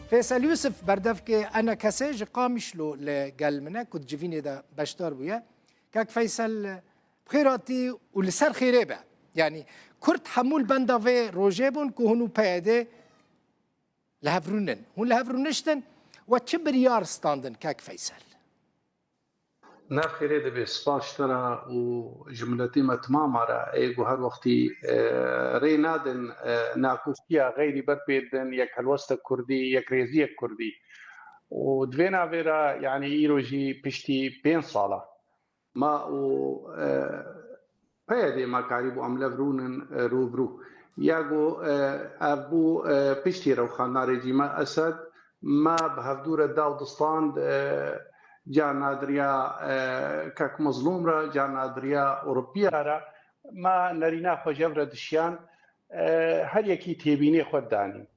فيصل يوسف بردفكي أنا كساج قامش له لقال منا كنت جفيني دا بشتار بويا كاك فيصل بخيراتي ولسر خيريبه يعني كرت حمول بندا في روجيبون كهونو بايدي لهفرونن هون لهفرونشتن وتشبر يار ستاندن كاك فيصل ناف خيري دبي سباش ترى وجملتي ما تمام على ايجو هر وقتي رينادن ناكوفيا غيري بربيدن يك هلوستا كردي يك ريزيك كردي ودفينا فيرا يعني ايروجي بشتي بين صالة ما و بيدي ما قريبو عمله برونن روبرو ياغو ابو بشتي روخانا ريجيما اسد ما بهفدور داودستان جا نادريا كاك مظلوم را جا نادريا أوروبيا را ما نرينا خجبر دشيان هر يكي تيبيني خود داني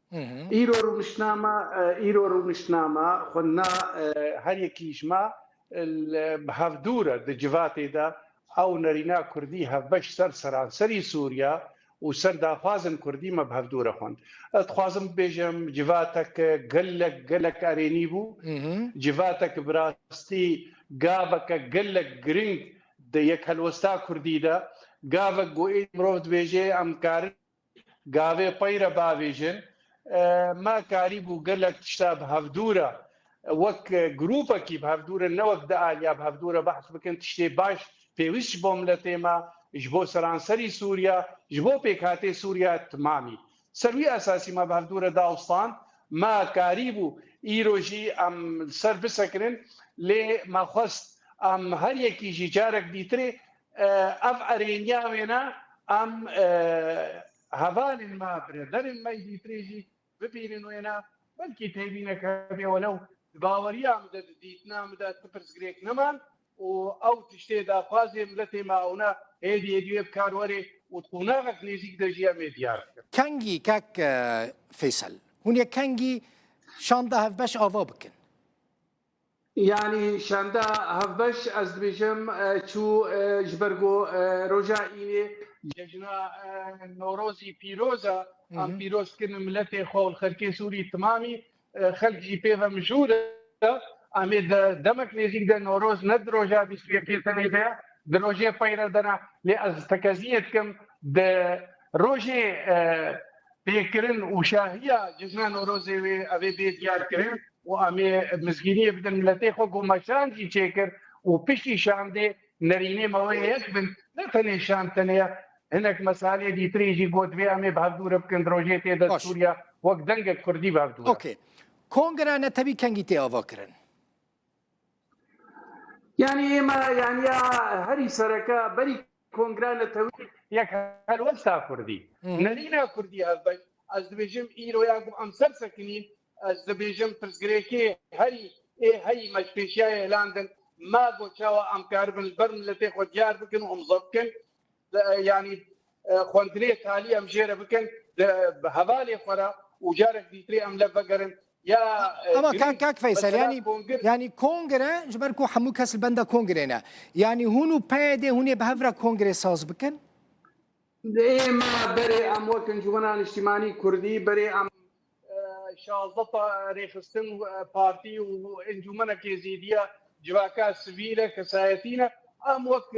إيرو رونشناما خدنا هر يكي جما بهفدورة دجفاتي دا أو نرينا كردي هفبش سر سري سوريا وسر داخوازن كردي ما بهفدورة خون اتخوازم بيجم جفاتك قلك أريني بو جفاتك براستي قابك قلك جرينج ده يك هلوستا كردي دا قابك قوئي مروفد بيجي أمكاري قابي بيرا باويجن ما كاريبو قلك تشتاب هفدورة وك جروبكي بهفدورة نوك دقاليا بهفدورة بحث بكن تشتي باش في وش بوملتي ما جبو سرانسري سوريا جبو بيكاتي سوريا تمامي سروي أساسي ما بهفدورة داوستان ما كاريبو ایروژی ام سر بسکرین لی ما خواست ام هر یکی جی جارک دیتری اف ارینیا وینا ام هوال ما بردرن ما دیتری جی ببینن وینا بلکی تیبینه که ولو باوریا مدد دیتنا مدد تپرسگریک نمان و او تشتی دا خوازی ملتی ما اونا هیدی هدیو بکاروري وتقوناغك نيزيك دجيا ميديار كانجي كاك فيصل هونيا كانجي شاندا هفبش آوا بكن يعني شاندا هفبش از بيجم چو جبرگو روجا اینه ججنا نوروزي بيروزا ام بيروز كن ملتي خول خلقي سوري تمامي خلق جي بيفا مجودة امي دمك نزيك دا نوروز ند روجا بيسوية سنة دا دروجي فايرة دنا لأز تكازيتكم دا روجي بيكرن وشاهية جزنا نوروزي أبي بيت يار كرن وأمي مسكينية بدن ملتي خوكو مشان جي تشيكر وبشي شان دي نريني مويه يكبن لا تني شان تنيا هناك مسالة دي تريجي قد بي أمي بهدورة بكن دروجي تيدا سوريا وقت دنجة كردي بهدورة أوكي كونغرا نتبي كانجي تي أفاكرن يعني ما يعني هري سركا بري كونغرا نتوي يك هالوستا كردي نرينا كردي هذا از دبيجم ايرو ياكم ام سرسكنين از دبيجم برزغريكي هري هي مشبيشيا لندن ما قوتشاوا ام كاربن البرم التي خد جار بكن ومزبكن يعني خوندري تالي ام جيره بكن بهوالي خرا وجارك ديتري ام لفقرن يا اما كاك فيصل يعني كونغرا جبركو حمو كاس البندا كونغرينا يعني هونو بايدي هوني بهفرا كونغري ساز بكن ايه ما بري ام وكن جوانان اجتماعي كردي بري ام شازطة ريخستن بارتي وانجمنا كيزيديا جواكا سفيلة كسايتينا ام وك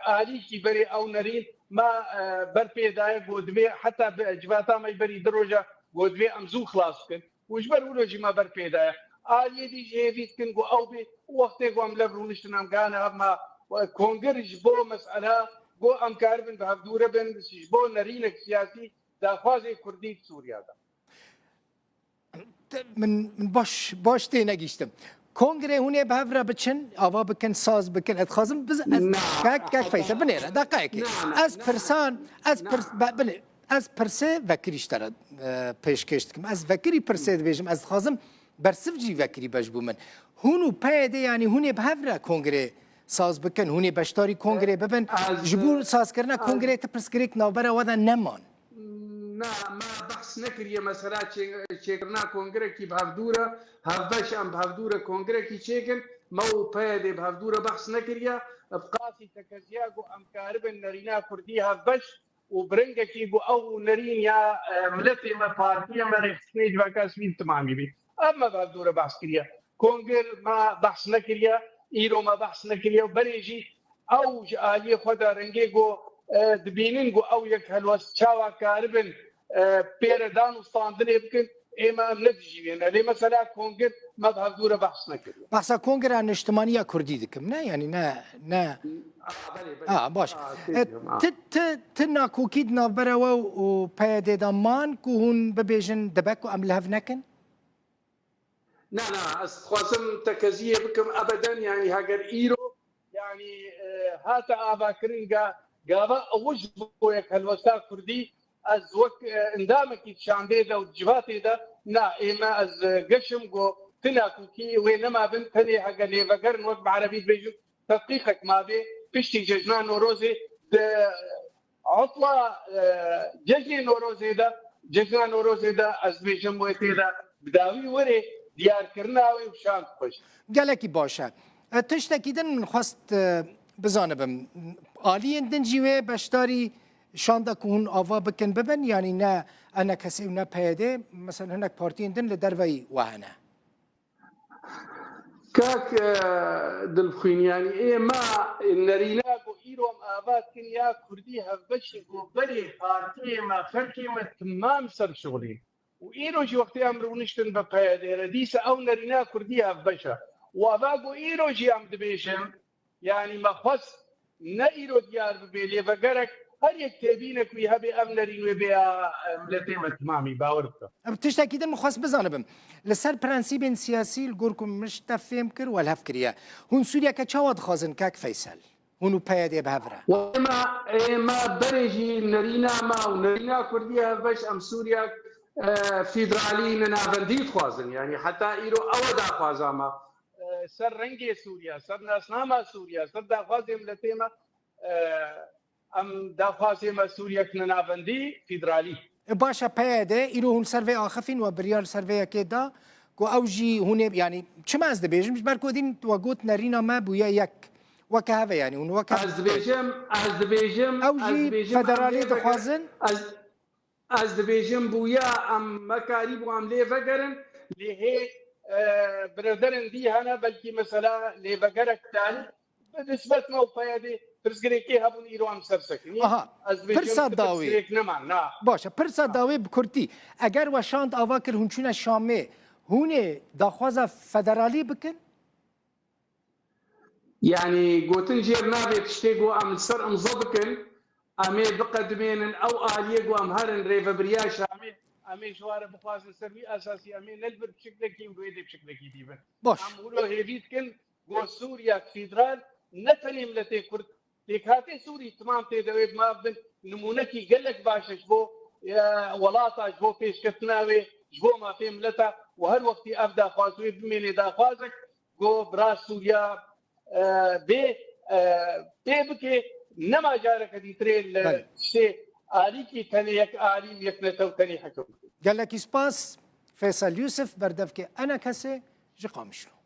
آليكي بري او نرين ما بربي داي قدوي حتى جواتا ما يبري دروجة قدوي امزو خلاص كن وجبر ولوجي ما بربي داي آلي دي جيفيت كن قو او بي وقتي قو ام لبرونشتن ام قانا اما كونغر جبو مسألة قو ام كاربن بهفدورة بن جبو نرينك سياسي دا خوازي كردي سوريا دا من باش تي نگیشتم کنگره هونی بهفرا بچن آوا بکن ساز بکن اتخازم بز كاك فيصل بنيرة دقائق از پرسان از پرسه وکریش ترد پیشکشتکم از وکری پرسه بیجم از خازم برسف جی وکری بجبو من هونو پیده يعني هونی بهفرا کنگره ساز بکن هونی بشتاری کنگره ببن جبور ساز کرنا کنگره تپرسکریک نوبره ودا نمان ما بحث نكري مثلا شيكرنا كونغريكي بهفدوره هفبش ام بهفدوره كونغريكي شيكن مو بيدي بهفدوره بحث نكريا بقاسي تكزياغو ام كاربن نرينا كردي هفبش وبرنجكي بو او نرين يا ملتي ما بارتيا ما ريخسنيج وكاس مين تمامي بي اما بهدوره بحث كريا كونغر ما بحث نكريا ايرو ما بحث نكريا وبريجي او جالي خدا رنگيگو دبينينگو او يك هلوس چاوا كاربن بيردان وستاندن يمكن اما نتجي يعني مثلا كونغر ما بهدوره بحث نكريا بحث كونغر عن اجتماعية كردي دكم نه يعني نه باش تنا كوكيد نافبرا و بيد دمان كون ببيجن دبكو ام لهف نكن لا استخواسم تكزيه بكم ابدا يعني هاجر ايرو يعني هاتا ابا كرينجا قابا وجبو يك هالوسا كردي از وك اندامك شاندي دا وجباتي دا نا اما از قشم جو تنا كوكي وينما بنت تني حق اللي فقرن وقت بعربي بيجو تدقيقك ما بي بشتي ججنا نوروزي عطله ججني نوروزي دا ججنا نوروزي دا از بيجم ويتي دا بداوي وري ديار كرناوي وشان خوش قالكي باشا تشتكي دن من خواست بزانبم آليين دن جيوه بشتاري شاندا كون آوا بكن ببن يعني نا أنا كسي ونا بيده مثلا هناك بارتين دن لدروي وهنا كاك دلخين يعني إيه ما نريناكو إيروم آباد كنيا كردي هفبشي بري بارتي ما خلقي ما تمام سر شغلي وإيرو جي وقت أمر ونشتن بقيادة رديسة أو نرينا كردي هفبشا وأباقو إيرو جي أم دبيشم يعني ما خص نا إيرو ديار ببيلي فقرك هر یک تبینك وی هبی ام نرین و بیا ملتیم تمامی باور بکن. تشتكي دم خاص بزانبم لسر برانسيب سياسي لقولكم مش تفهم كر ولا هفكريا هون سوريا كتشاود خازن كاك فيصل هونو بيادي بهفرة. ما بريجي نرينا ما ونرينا كرديها باش ام سوريا فيدراليين نافنديت خازن يعني حتى ايرو اودا خازاما سر رنگي سوريا سر ناسناما سوريا سر دا خازم ملتيما ام داخواسي سوريا كنا نافندي فيدرالي باشا بيادي إلو هون سيرفي آخفين وبريال سيرفي كده كو أوجي هون يعني شو ما أزدبيجم مش بركو دين توقوت نرينا ما بويا يك وكهذا يعني هون وكهذا أزدبيجم أوجي فدرالي دخوازن أزدبيجم بويا أم مكاريب وام ليه فقرن ليه بردرن دي هنا بلكي مثلا ليه فقرك تاني بالنسبة ما بيادي پرسگریکی هبون ایران سرسکنی از پرسا داوی باشه پرسا داوی بکرتی اگر وشاند آوا کر هونچونه شامه هونه داخوازا فدرالی بکن يعني قوتن جير نابي تشتيقو ام سر امزبكن امي بقدمين او اليقو ام هرن ريفا برياش امي شوارع بخوازن سربي اساسي امي نلبر بشكلكي ويدي بشكلكي ديبن باش ام ولو هيفيتكن قو سوريا فيدرال نتني ملتي كرد لكاتي سوري تمام تيدوي ما بدن نمونكي قال لك باش جبو ولاطه جبو فيش كتناوي جبو ما في ملتا وهر وقت ابدا خوازوي بميني دا خوازك جو براس سوريا بي بكي نما جارك دي تريل شيء آلي كي تاني يك آلي يكنتو تاني حكم قال لك سباس فيصل يوسف بردفكي انا كسي جقامشلو